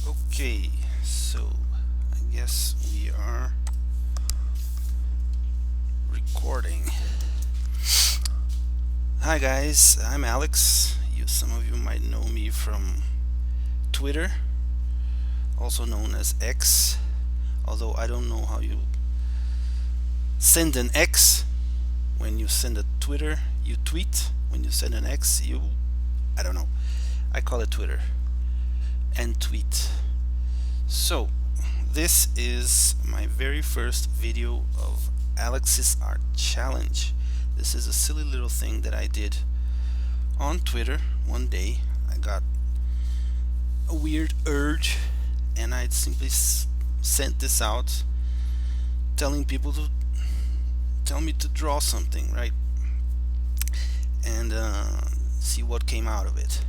Okay, so I guess we are recording. Hi guys, I'm Alex. Some of you might know me from Twitter, also known as X. Although I don't know how you send an X when you send a Twitter. You tweet when you send an X. I don't know. I call it Twitter and tweet. So this is my very first video of Alex's Art Challenge. This is a silly little thing that I did on Twitter one day. I got a weird urge and I simply sent this out telling people to tell me to draw something, right? And see what came out of it.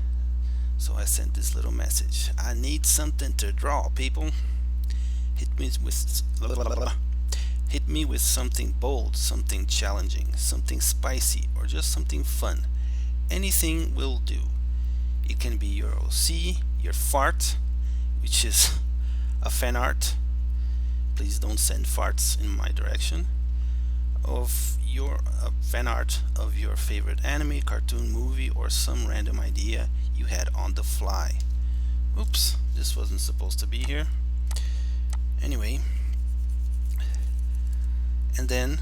So I sent this little message. I need something to draw, people. Hit me with something bold, something challenging, something spicy, or just something fun. Anything will do. It can be your OC, your fart, which is a fan art. Please don't send farts in my direction. Of your fan art of your favorite anime, cartoon, movie, or some random idea you had on the fly. Oops, this wasn't supposed to be here. Anyway, and then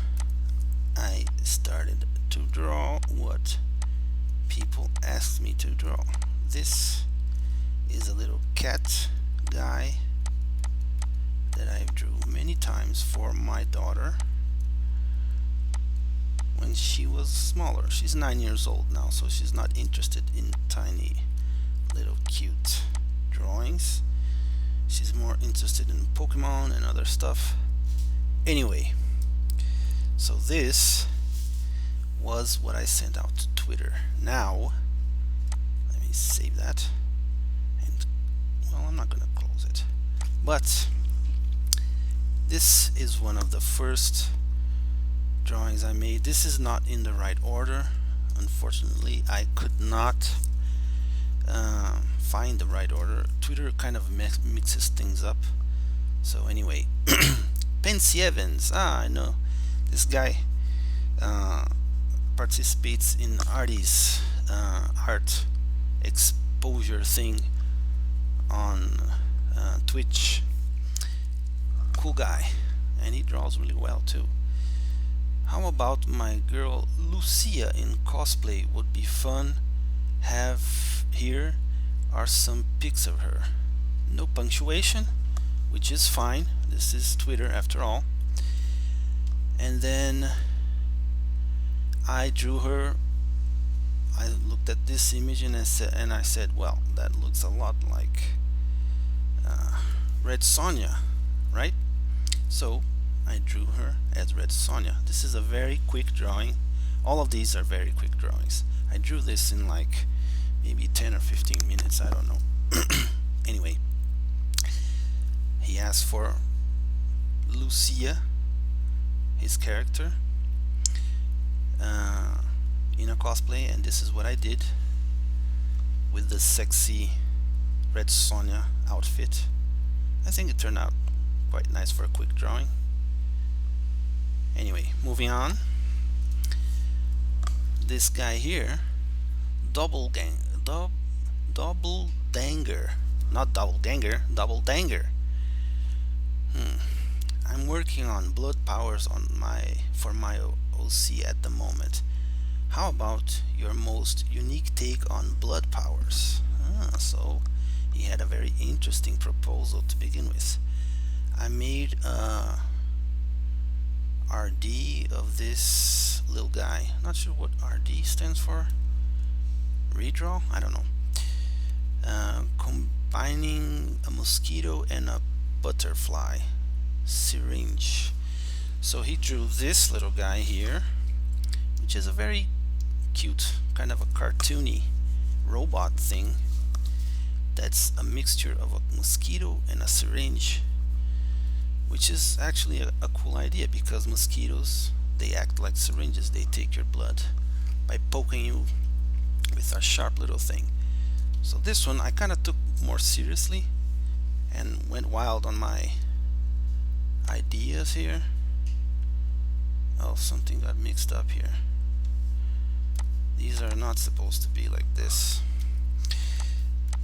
I started to draw what people asked me to draw. This is a little cat guy that I drew many times for my daughter when she was smaller. She's 9 years old now, so she's not interested in tiny little cute drawings. She's more interested in Pokemon and other stuff. Anyway, so this was what I sent out to Twitter. Now, let me save that. And, well, I'm not gonna close it. But this is one of the first drawings I made. This is not in the right order. Unfortunately, I could not find the right order. Twitter kind of mixes things up. So anyway, Pensy Evans. I know this guy participates in Artie's art exposure thing on Twitch. Cool guy, and he draws really well too. How about my girl Lucia in cosplay? Would be fun. Here are some pics of her. No punctuation, which is fine. This is Twitter after all. And then I drew her. I looked at this image and I said, well, that looks a lot like Red Sonja, right? So I drew her as Red Sonja. This is a very quick drawing. All of these are very quick drawings. I drew this in like maybe 10 or 15 minutes, I don't know. Anyway, he asked for Lucia, his character, in a cosplay, and this is what I did with the sexy Red Sonja outfit. I think it turned out quite nice for a quick drawing. Anyway, moving on. This guy here, double danger, not double ganger, double danger. I'm working on blood powers for my OC at the moment. How about your most unique take on blood powers? So he had a very interesting proposal to begin with. I made a RD of this little guy. Not sure what RD stands for. Redraw? I don't know. Combining a mosquito and a butterfly syringe. So he drew this little guy here, which is a very cute, kind of a cartoony robot thing that's a mixture of a mosquito and a syringe, which is actually a cool idea because mosquitoes, they act like syringes. They take your blood by poking you with a sharp little thing. So this one I kind of took more seriously and went wild on my ideas here. Oh, something got mixed up here. These are not supposed to be like this.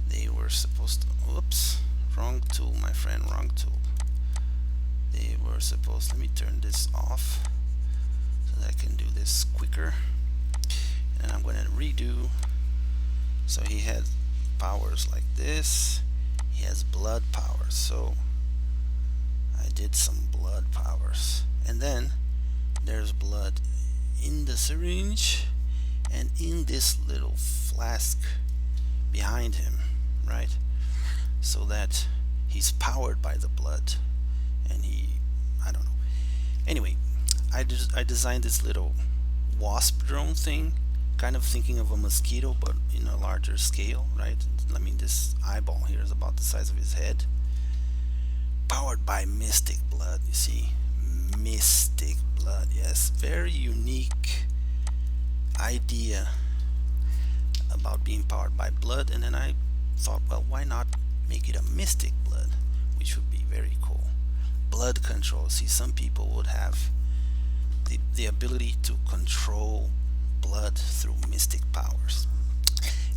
They were supposed to, whoops, wrong tool, my friend, wrong tool. They were supposed, let me turn this off so that I can do this quicker. And I'm going to redo. So he had powers like this. He has blood powers. So I did some blood powers. And then there's blood in the syringe and in this little flask behind him, right? So that he's powered by the blood, and I don't know. Anyway, I designed this little wasp drone thing, kind of thinking of a mosquito, but in a larger scale, right? I mean, this eyeball here is about the size of his head. Powered by mystic blood, you see? Mystic blood, yes. Very unique idea about being powered by blood. And then I thought, well, why not make it a mystic blood, which would be very cool. Blood control. See, some people would have the ability to control blood through mystic powers.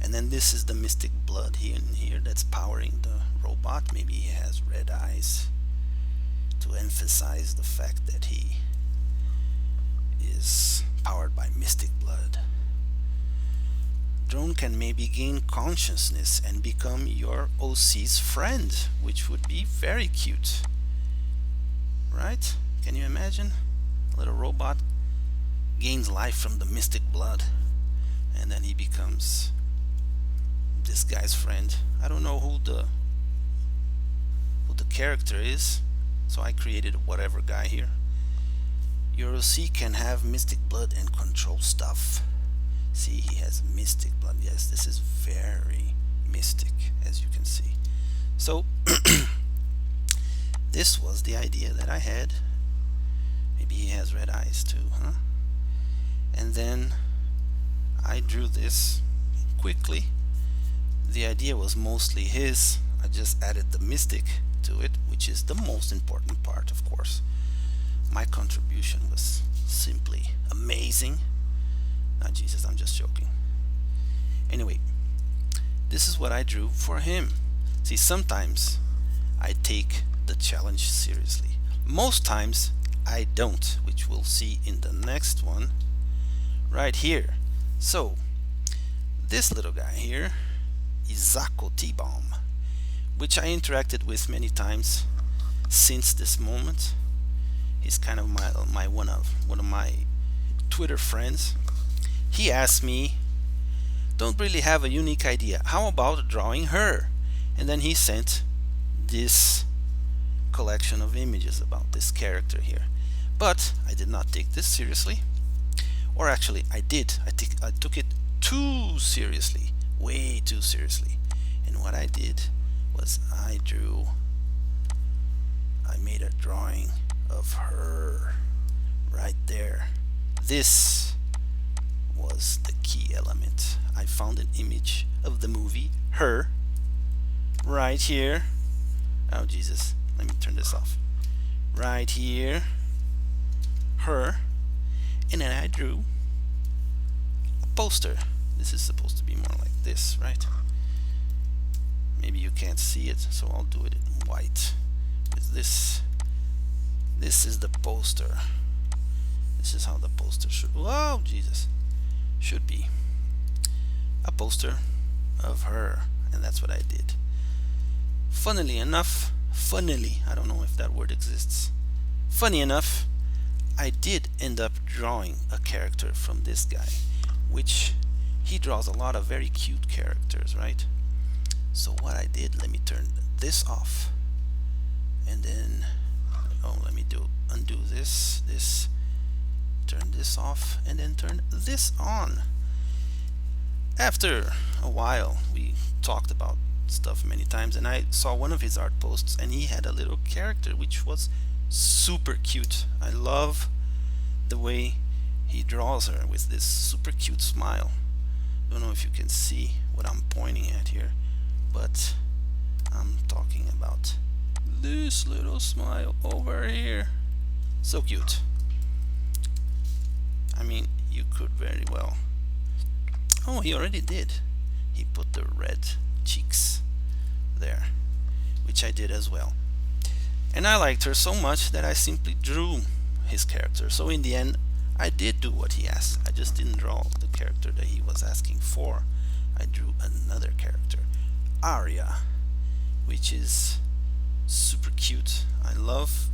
And then this is the mystic blood here and here that's powering the robot. Maybe he has red eyes to emphasize the fact that he is powered by mystic blood. Drone can maybe gain consciousness and become your OC's friend, which would be very cute, right? Can you imagine? A little robot gains life from the mystic blood, and then he becomes this guy's friend. I don't know who the character is, so I created a whatever guy here. Your OC can have mystic blood and control stuff. See, he has mystic blood. Yes, this is very mystic, as you can see. So this was the idea that I had. Maybe he has red eyes too, huh? And then I drew this quickly. The idea was mostly his. I just added the mystic to it, which is the most important part, of course. My contribution was simply amazing. Not Jesus, I'm just joking. Anyway, this is what I drew for him. See, sometimes I take the challenge seriously. Most times I don't, which we'll see in the next one right here. So this little guy here is Zako T-Bomb, which I interacted with many times since this moment. He's kind of my one of my Twitter friends. He asked me, don't really have a unique idea, how about drawing her? And then he sent this collection of images about this character here. But I did not take this seriously. Or actually I did. I took it too seriously, way too seriously. And what I did was I made a drawing of her right there. This was the key element. I found an image of the movie Her right here. Oh Jesus, let me turn this off. Right here, her, and then I drew a poster. This is supposed to be more like this, right? Maybe you can't see it, so I'll do it in white with this. This is the poster. This is how the poster should, whoa Jesus, should be. A poster of her, and that's what I did. Funnily enough, I don't know if that word exists. Funny enough, I did end up drawing a character from this guy, which he draws a lot of very cute characters, right? So what I did, let me turn this off, and then let me undo this, turn this off, and then turn this on. After a while, we talked about stuff many times, and I saw one of his art posts, and he had a little character which was super cute. I love the way he draws her with this super cute smile. Don't know if you can see what I'm pointing at here, but I'm talking about about this little smile over here. So cute. I mean, you could very well. Oh, he already did. He put the red cheeks there, which I did as well. And I liked her so much that I simply drew his character. So in the end, I did do what he asked. I just didn't draw the character that he was asking for. I drew another character, Arya, which is super cute. I love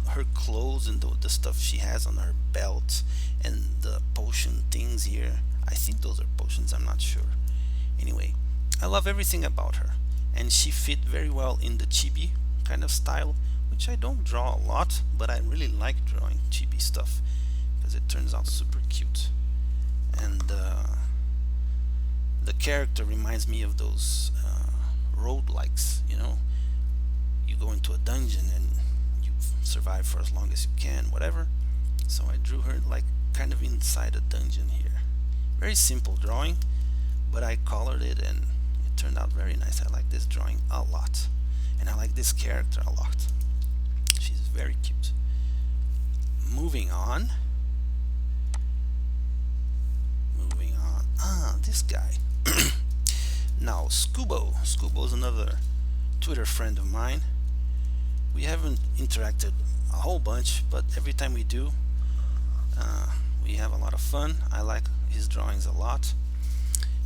her clothes and the stuff she has on her belt and the potion things here. I think those are potions, I'm not sure. Anyway, I love everything about her, and she fit very well in the chibi kind of style, which I don't draw a lot, but I really like drawing chibi stuff because it turns out super cute. And the character reminds me of those roguelikes, you know. You go into a dungeon and you survive for as long as you can, whatever. So I drew her like kind of inside a dungeon here. Very simple drawing, but I colored it and it turned out very nice. I like this drawing a lot, and I like this character a lot. She's very cute. Moving on. This guy. Now, Scubo. Scubo is another Twitter friend of mine. We haven't interacted a whole bunch, but every time we do, we have a lot of fun. I like his drawings a lot.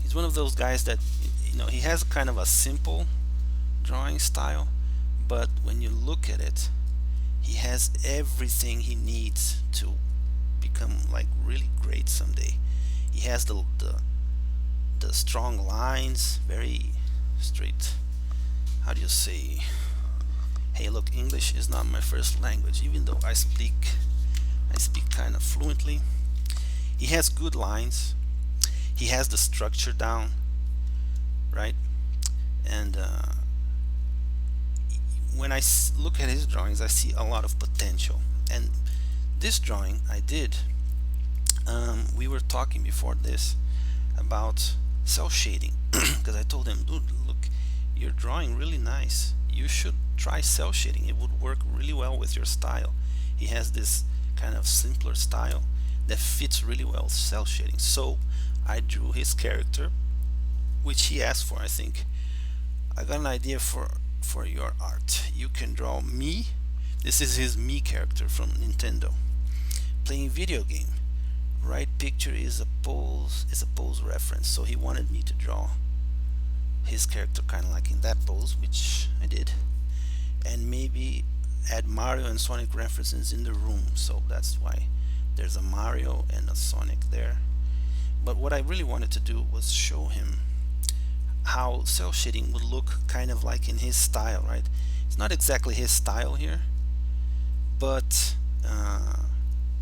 He's one of those guys that, you know, he has kind of a simple drawing style, but when you look at it, he has everything he needs to become like really great someday. He has the strong lines, very straight. How do you say? Hey, look, English is not my first language, even though I speak kind of fluently. He has good lines. He has the structure down, right? And when I look at his drawings, I see a lot of potential. And this drawing I did, we were talking before this about cell shading, because I told him, dude, look, you're drawing really nice. You should try cell shading. It would work really well with your style. He has this kind of simpler style that fits really well with cell shading. So I drew his character, which he asked for. I think I got an idea for your art. You can draw me. This is his me character from Nintendo, playing video game. Right picture is a pose reference. So he wanted me to draw his character kind of like in that pose, which I did, and maybe add Mario and Sonic references in the room. So that's why there's a Mario and a Sonic there. But what I really wanted to do was show him how cell shading would look kind of like in his style, right? It's not exactly his style here, but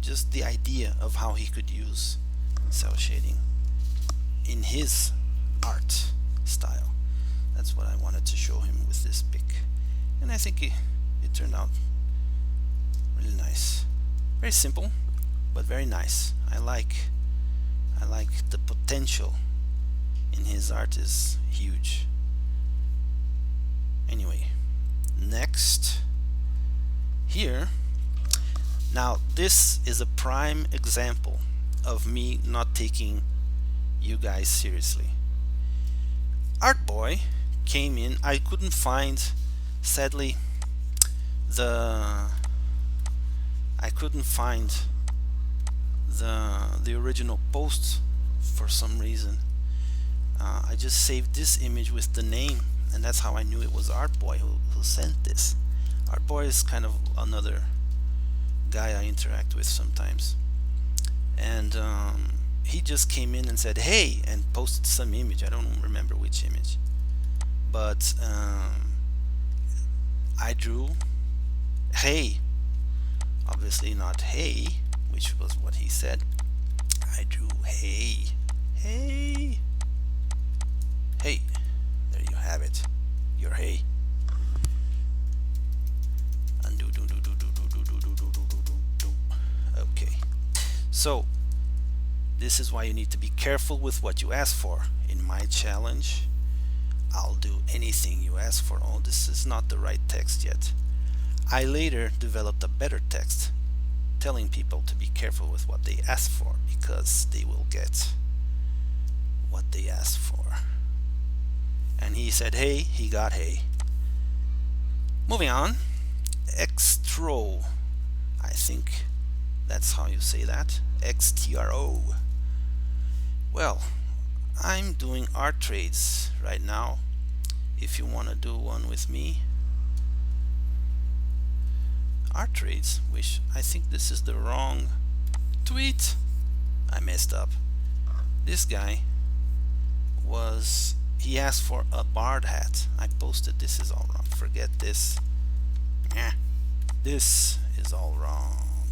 just the idea of how he could use cell shading in his art style. That's what I wanted to show him with this pic, and I think it turned out really nice. Very simple, but very nice. I like the potential in his art is huge. Anyway, next here. Now this is a prime example of me not taking you guys seriously. Art Boy came in. I couldn't find, sadly, the original post for some reason. I just saved this image with the name, and that's how I knew it was Art Boy who sent this. Art Boy is kind of another guy I interact with sometimes, and he just came in and said hey and posted some image. I don't remember which image, but I drew hey, obviously not hey, which was what he said. I drew hey, hey, hey. There you have it, your hey. Undo, do, do, do, do, do, do, do, do, do, do, do, do. Okay, so this is why you need to be careful with what you ask for. In my challenge, I'll do anything you ask for. Oh, this is not the right text yet. I later developed a better text telling people to be careful with what they ask for because they will get what they ask for. And he said hey, he got hey. Moving on. Extro. I think that's how you say that. XTRO. Well, I'm doing art trades right now. If you want to do one with me. Art trades, which I think this is the wrong tweet. I messed up. This guy he asked for a bard hat. I posted this is all wrong. Forget this. This is all wrong.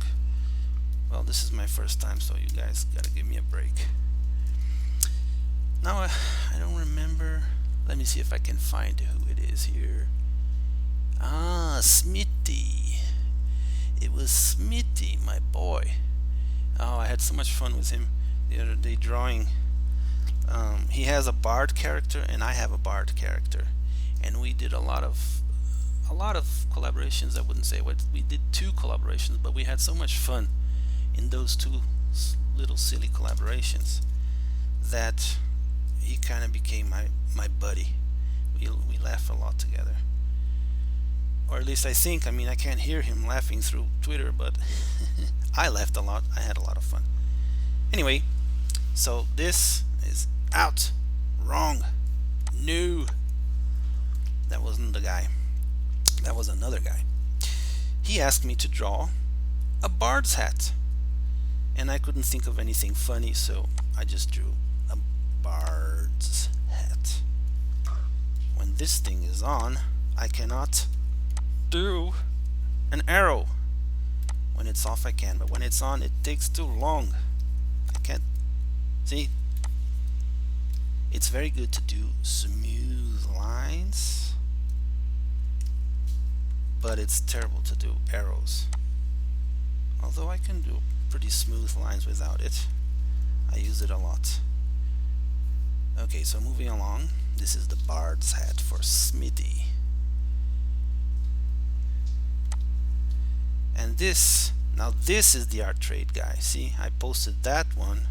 Well, this is my first time, so you guys gotta give me a break. Now I don't remember. Let me see if I can find who it is here. Ah, Smitty. It was Smitty, my boy. Oh, I had so much fun with him the other day drawing. He has a bard character and I have a bard character, and we did a lot of collaborations. I wouldn't say what we did, 2 collaborations, but we had so much fun in those 2 little silly collaborations that he kind of became my buddy. We laugh a lot together, or at least I think. I mean, I can't hear him laughing through Twitter, but I laughed a lot. I had a lot of fun. Anyway, so this is out. Wrong. No. That wasn't the guy. That was another guy. He asked me to draw a bard's hat, and I couldn't think of anything funny, so I just drew a bard's hat. When this thing is on, I cannot do an arrow. When it's off I can, but when it's on it takes too long. I can't see. It's very good to do smooth lines, but it's terrible to do arrows. Although I can do pretty smooth lines without it. I use it a lot. Okay, so moving along. This is the bard's hat for Smitty. And this is the art trade guy. See, I posted that one.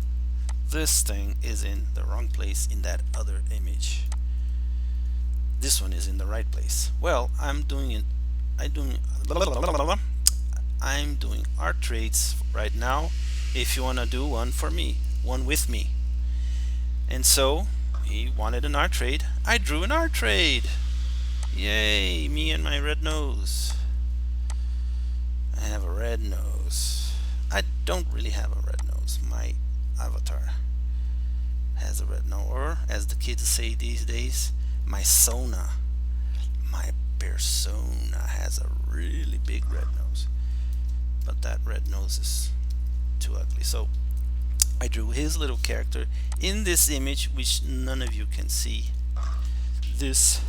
This thing is in the wrong place in that other image. This one is in the right place. Well, I'm doing art trades right now. If you want to do one for me, one with me. And so he wanted an art trade. I drew an art trade. Yay, me and my red nose. I have a red nose. I don't really have a red nose. My avatar has a red nose, or as the kids say these days, my persona has a really big red nose. But that red nose is too ugly. So I drew his little character in this image, which none of you can see. This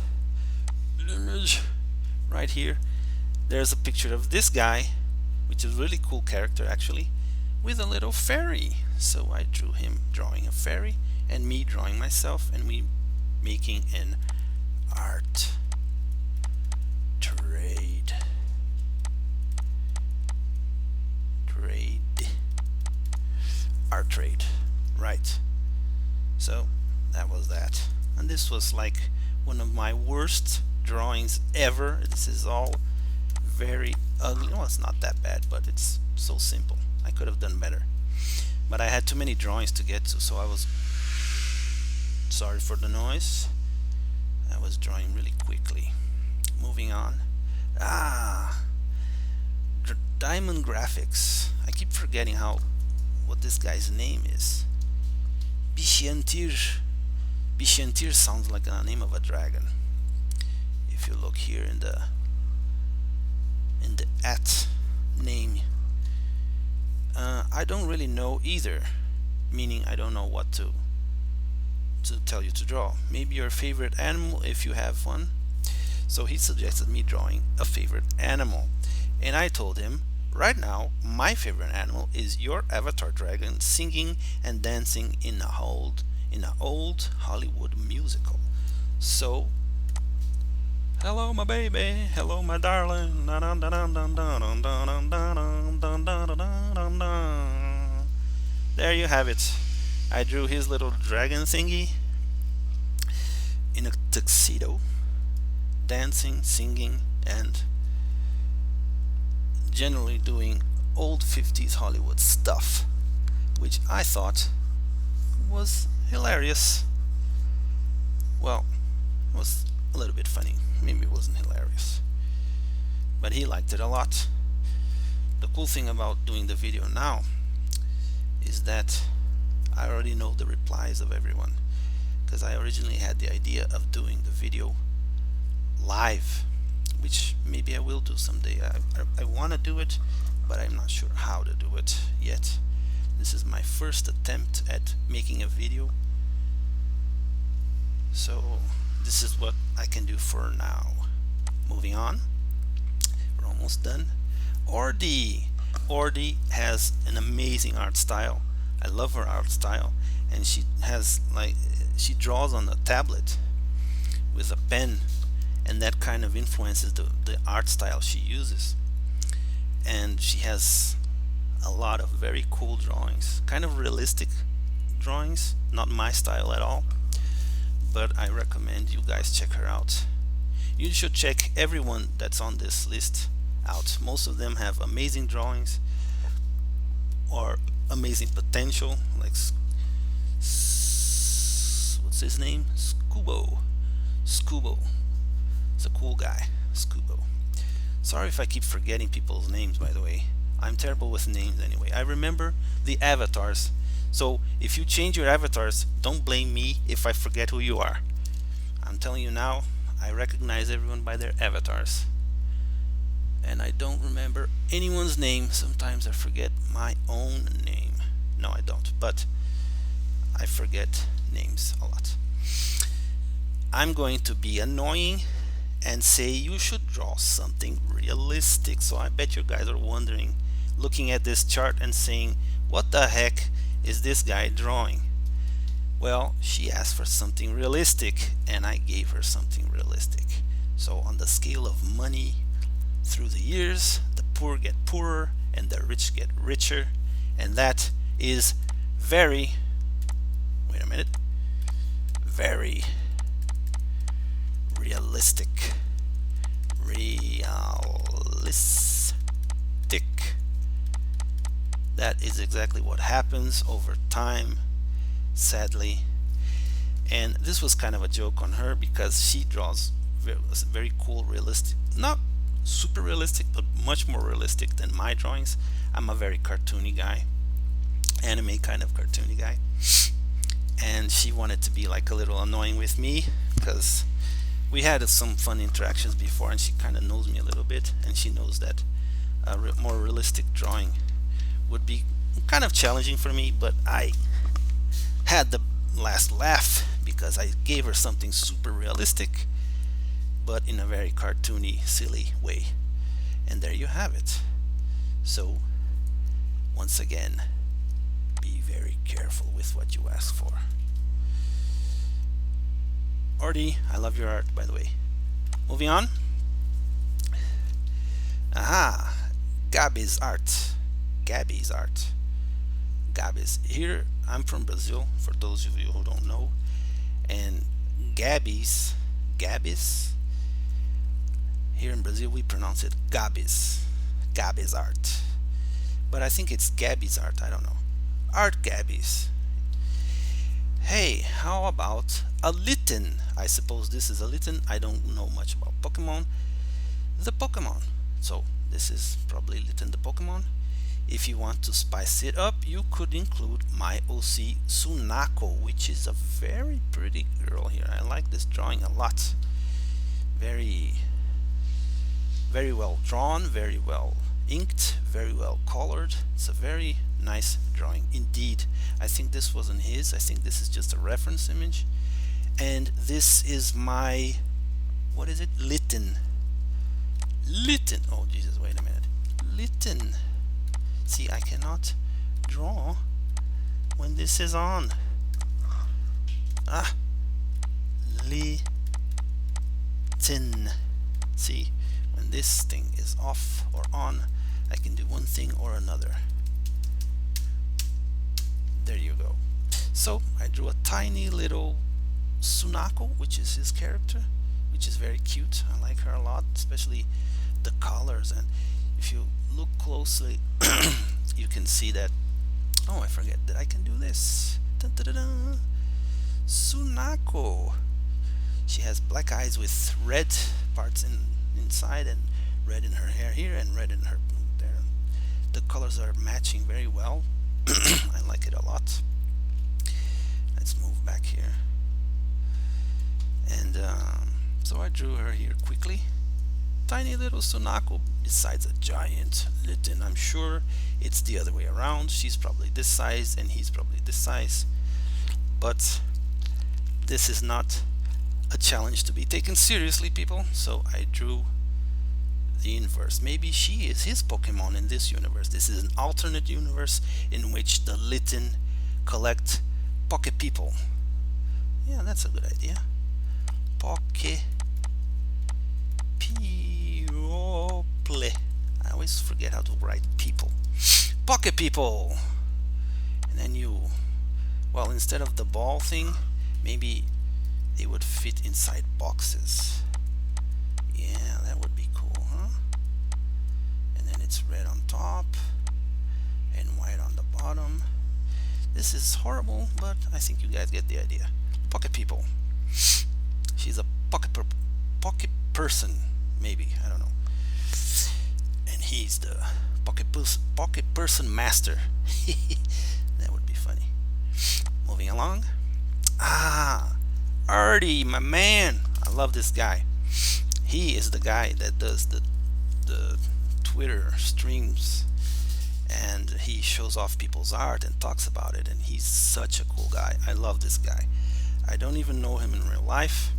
image right here. There's a picture of this guy, which is a really cool character actually, with a little fairy. So I drew him drawing a fairy and me drawing myself, and we making an art trade. Art trade. Right. So that was that. And this was like one of my worst drawings ever. This is all very ugly. Well, it's not that bad, but it's so simple. I could have done better. But I had too many drawings to get to, so I was sorry for the noise. I was drawing really quickly. Moving on. Diamond Graphics. I keep forgetting what this guy's name is. Bishantir. Bishantir sounds like the name of a dragon. If you look here in the at name, I don't really know either, meaning I don't know what to tell you to draw. Maybe your favorite animal if you have one. So he suggested me drawing a favorite animal, and I told him right now my favorite animal is your avatar dragon singing and dancing in a old Hollywood musical. So, hello my baby, hello my darling. There you have it. I drew his little dragon thingy in a tuxedo, dancing, singing, and generally doing old 50s Hollywood stuff, which I thought was hilarious. Well, it was a little bit funny. Maybe it wasn't hilarious, but he liked it a lot. The cool thing about doing the video now is that I already know the replies of everyone, because I originally had the idea of doing the video live, which maybe I will do someday. I want to do it, but I'm not sure how to do it yet. This is my first attempt at making a video, so this is what I can do for now. Moving on, we're almost done. Ordi has an amazing art style. I love her art style, and she draws on a tablet with a pen, and that kind of influences the art style she uses. And she has a lot of very cool drawings, kind of realistic drawings, not my style at all, but I recommend you guys check her out. You should check everyone that's on this list out. Most of them have amazing drawings or amazing potential, like what's his name? Scubo. It's a cool guy, Scubo. Sorry if I keep forgetting people's names, by the way. I'm terrible with names anyway. I remember the avatars, so if you change your avatars, don't blame me if I forget who you are. I'm telling you now, I recognize everyone by their avatars, and I don't remember anyone's name. Sometimes I forget my own name. No, I don't, but I forget names a lot. I'm going to be annoying and say you should draw something realistic. So I bet you guys are wondering, looking at this chart and saying, what the heck is this guy drawing? Well, she asked for something realistic, and I gave her something realistic. So on the scale of money through the years, the poor get poorer and the rich get richer, and that is very, wait a minute, very realistic. That is exactly what happens over time, sadly. And this was kind of a joke on her, because she draws very cool, realistic, not super realistic, but much more realistic than my drawings. I'm a very cartoony guy, anime kind of cartoony guy, and she wanted to be like a little annoying with me, because we had some fun interactions before, and she kind of knows me a little bit, and she knows that a more realistic drawing would be kind of challenging for me. But I had the last laugh because I gave her something super realistic, but in a very cartoony, silly way. And there you have it. So once again, be very careful with what you ask for. Ordi, I love your art, by the way. Moving on. Aha, Gabi's art. Here, I'm from Brazil, for those of you who don't know, and Gabi's, here in Brazil we pronounce it Gabi's art, but I think it's Gabi's art, I don't know. Art Gabi's. Hey, how about a Litten? I suppose this is a Litten. I don't know much about Pokemon. The Pokemon. So this is probably Litten the Pokemon. If you want to spice it up, you could include my OC Sunako, which is a very pretty girl here. I like this drawing a lot. Very well drawn, very well inked, very well colored. It's a very nice drawing indeed. I think this wasn't his. I think this is just a reference image. And this is my, what is it? Litten. Oh Jesus, wait a minute. Litten. See, I cannot draw when this is on. Litten. litten. See, when this thing is off or on, I can do one thing or another. There you go. So I drew a tiny little Sunako, which is his character, which is very cute. I like her a lot, especially the colors. And if you look closely, you can see that. Oh, I forget that I can do this. Dun, dun, dun, dun. Sunako. She has black eyes with red parts inside, and red in her hair here, and red in her there. The colors are matching very well. I like it a lot. Let's move back here. And so I drew her here quickly. Tiny little Sunako besides a giant litten. I'm sure it's the other way around. She's probably this size and he's probably this size. But this is not a challenge to be taken seriously, people. So I drew the inverse. Maybe she is his Pokemon in this universe. This is an alternate universe in which the litten collect Poke People. Yeah, that's a good idea. Poke People. I always forget how to write people. Poke People. And then well, instead of the ball thing, maybe they would fit inside boxes. Yeah, that would be cool, huh? And then it's red on top and white on the bottom. This is horrible, but I think you guys get the idea. Pocket People. She's a pocket person, maybe, I don't know. And he's the pocket person master. That would be funny. Moving along. Artie, my man. I love this guy. He is the guy that does the Twitter streams, and he shows off people's art and talks about it, and he's such a cool guy. I love this guy. I don't even know him in real life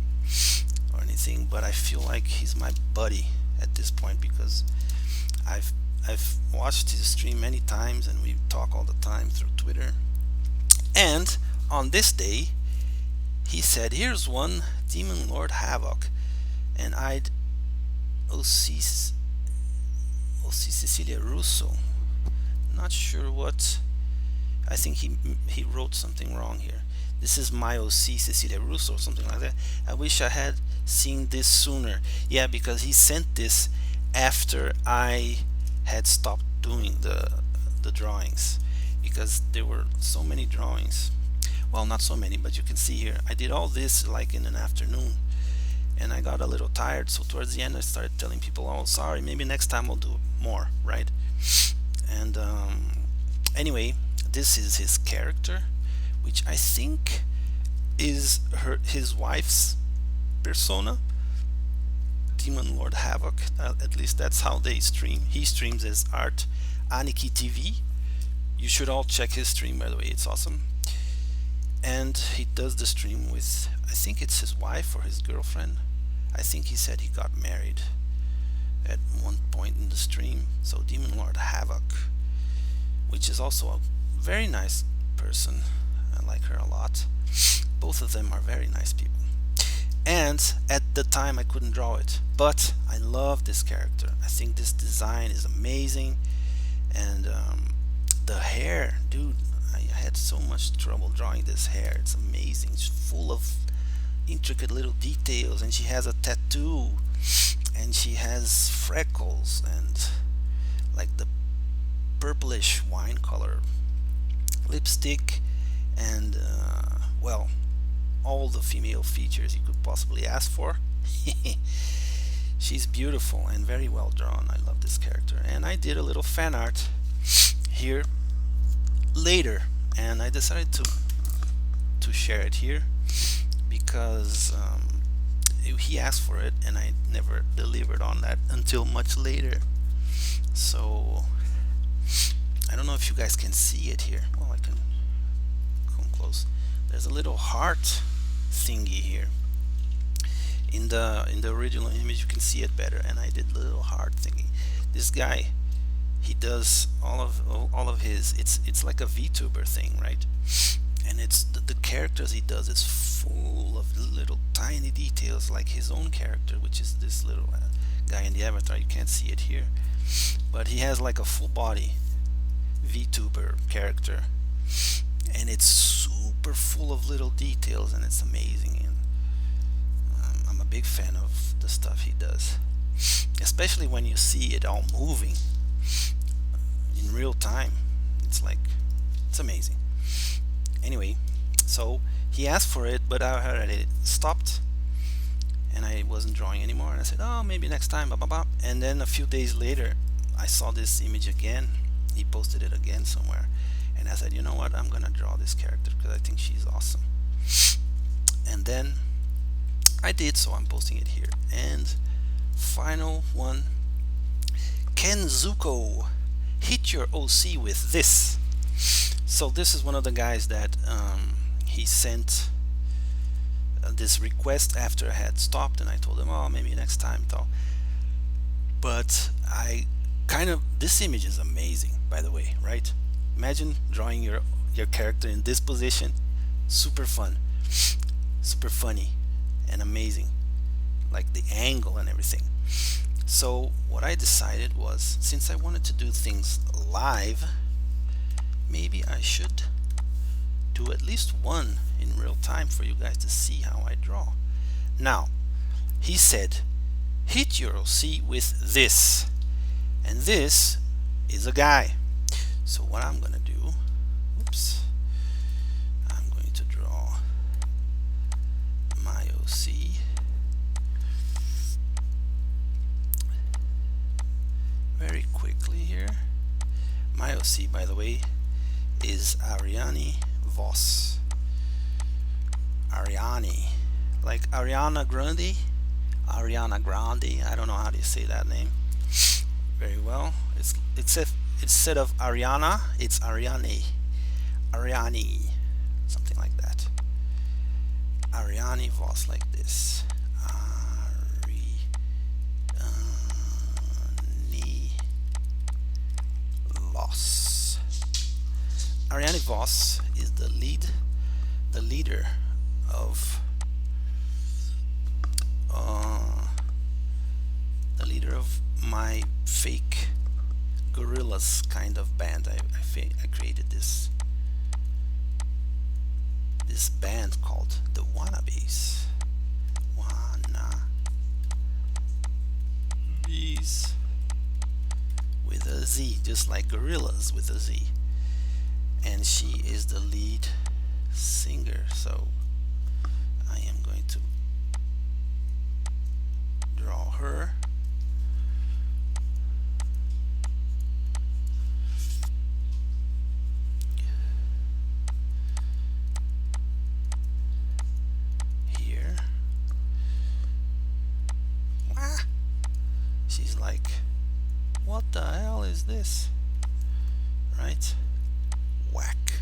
or anything, but I feel like he's my buddy at this point because I've watched his stream many times and we talk all the time through Twitter. And on this day he said, here's one, Demon Lord Havoc, and I'd OC Cecilia Russo. Not sure what. I think he wrote something wrong here. This is my OC Cecilia Russo or something like that. I wish I had seen this sooner. Yeah, because he sent this after I had stopped doing the drawings, because there were so many drawings. Well, not so many, but you can see here I did all this like in an afternoon, and I got a little tired, so towards the end I started telling people, oh sorry, maybe next time I'll do more, right? And anyway, this is his character, which I think is his wife's persona, Demon Lord Havoc. At least that's how they stream. He streams as Art Aniki TV. You should all check his stream, by the way, it's awesome. And he does the stream with, I think it's his wife or his girlfriend. I think he said he got married at one point in the stream. So Demon Lord Havoc, which is also a very nice person. I like her a lot. Both of them are very nice people. And at the time I couldn't draw it, but I love this character. I think this design is amazing. And the hair, dude, I had so much trouble drawing this hair. It's amazing. It's full of intricate little details, and she has a tattoo, and she has freckles and like the purplish wine color lipstick, and well, all the female features you could possibly ask for. She's beautiful and very well drawn. I love this character, and I did a little fan art here later, and I decided to share it here because he asked for it and I never delivered on that until much later. So I don't know if you guys can see it here. Well, I can come close. There's a little heart thingy here. In the original image you can see it better, and I did the little heart thingy. This guy, he does all of his, it's like a VTuber thing, right? and it's the characters he does is full of little tiny details, like his own character, which is this little guy in the avatar. You can't see it here, but he has like a full body VTuber character, and it's super full of little details, and it's amazing. And I'm a big fan of the stuff he does, especially when you see it all moving in real time. It's like, it's amazing. Anyway, so he asked for it, but I heard it stopped, and I wasn't drawing anymore. And I said, oh, maybe next time, blah, blah, blah. And then a few days later, I saw this image again. He posted it again somewhere, and I said, you know what, I'm gonna draw this character because I think she's awesome. And then I did, so I'm posting it here. And final one, Ken Zuko, hit your OC with this. So this is one of the guys that he sent this request after I had stopped, and I told him, oh, maybe next time, though. But I kind of, this image is amazing, by the way, right? Imagine drawing your character in this position. Super fun, super funny, and amazing, like the angle and everything. So what I decided was, since I wanted to do things live, maybe I should do at least one in real time for you guys to see how I draw. Now, he said, hit your OC with this. And this is a guy. So what I'm gonna do, oops, I'm going to draw my OC. Very quickly here. My OC, by the way, is Ariane Voss. Ariane, like Ariana Grande. Ariana Grande. I don't know how to say that name very well. It's instead of Ariana, it's Ariane. Ariane, something like that. Ariane Voss, like this. Ariane Voss. Ariane Voss is the leader of my fake gorillas kind of band. I created this band called the Wannabes. Wannabes with a Z, just like gorillas with a Z. And she is the lead singer, so I am going to draw her. Here. She's like, what the hell is this? Right? Whack.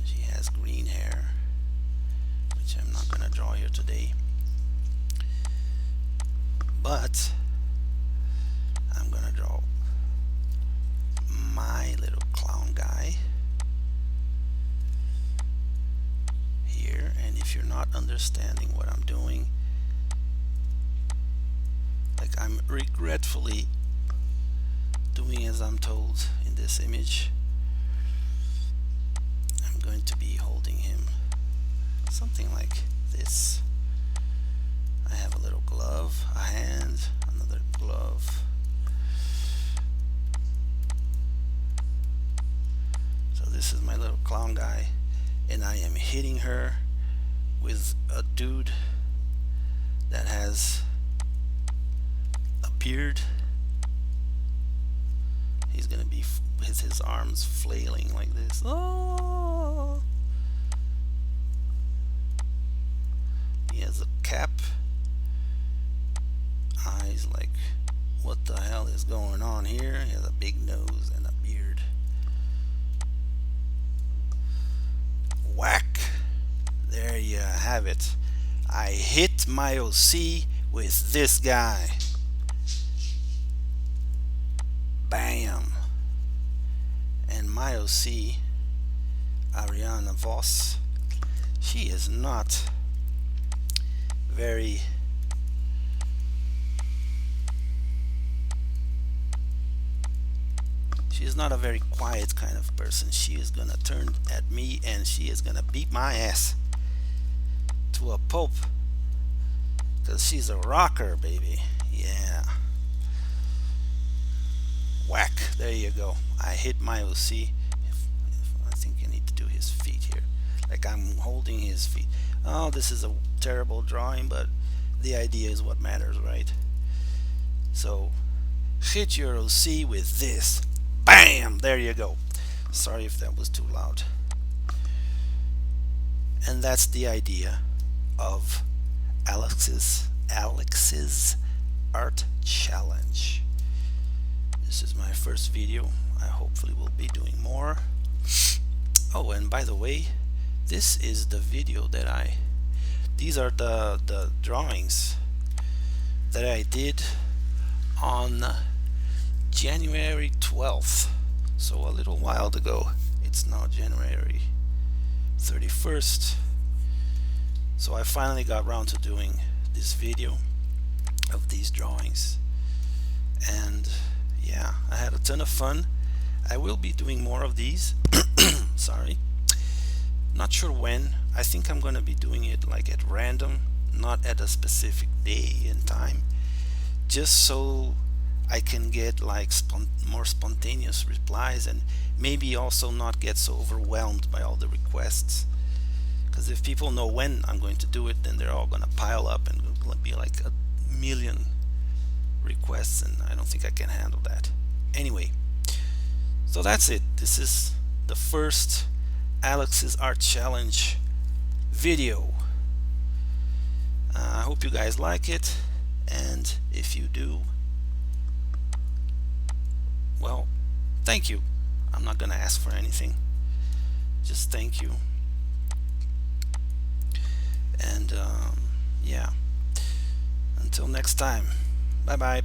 She has green hair, which I'm not gonna draw here today, but I'm gonna draw my little clown guy here. And if you're not understanding what I'm doing, like, I'm regretfully doing as I'm told in this image. I'm going to be holding him something like this. I have a little glove, a hand, another glove. So this is my little clown guy, and I am hitting her with a dude that has a beard. He's gonna be with his arms flailing like this. Oh! He has a cap, eyes like, what the hell is going on here? He has a big nose and a beard. Whack! There you have it. I hit my OC with this guy. Bam! And my OC Ariana Voss. She is not very she's not a very quiet kind of person. She is gonna turn at me and she is gonna beat my ass to a pulp because she's a rocker, baby. Yeah. Whack. There you go. I hit my OC. I think I need to do his feet here. Like I'm holding his feet. Oh, this is a terrible drawing, but the idea is what matters, right? So hit your OC with this. Bam! There you go. Sorry if that was too loud. And that's the idea of Alex's art challenge. This is my first video. I hopefully will be doing more. Oh, and by the way, this is the video that these are the drawings that I did on January 12th, so a little while ago. It's now January 31st, so I finally got around to doing this video of these drawings, and yeah, I had a ton of fun. I will be doing more of these. Sorry, not sure when. I think I'm gonna be doing it like at random, not at a specific day and time, just so I can get like more spontaneous replies, and maybe also not get so overwhelmed by all the requests. Because if people know when I'm going to do it, then they're all gonna pile up and it'll be like a million requests, and I don't think I can handle that. Anyway, so that's it. This is the first Alex's Art Challenge video. I hope you guys like it, and if you do, well, thank you. I'm not gonna ask for anything, just thank you. And yeah, until next time, bye bye.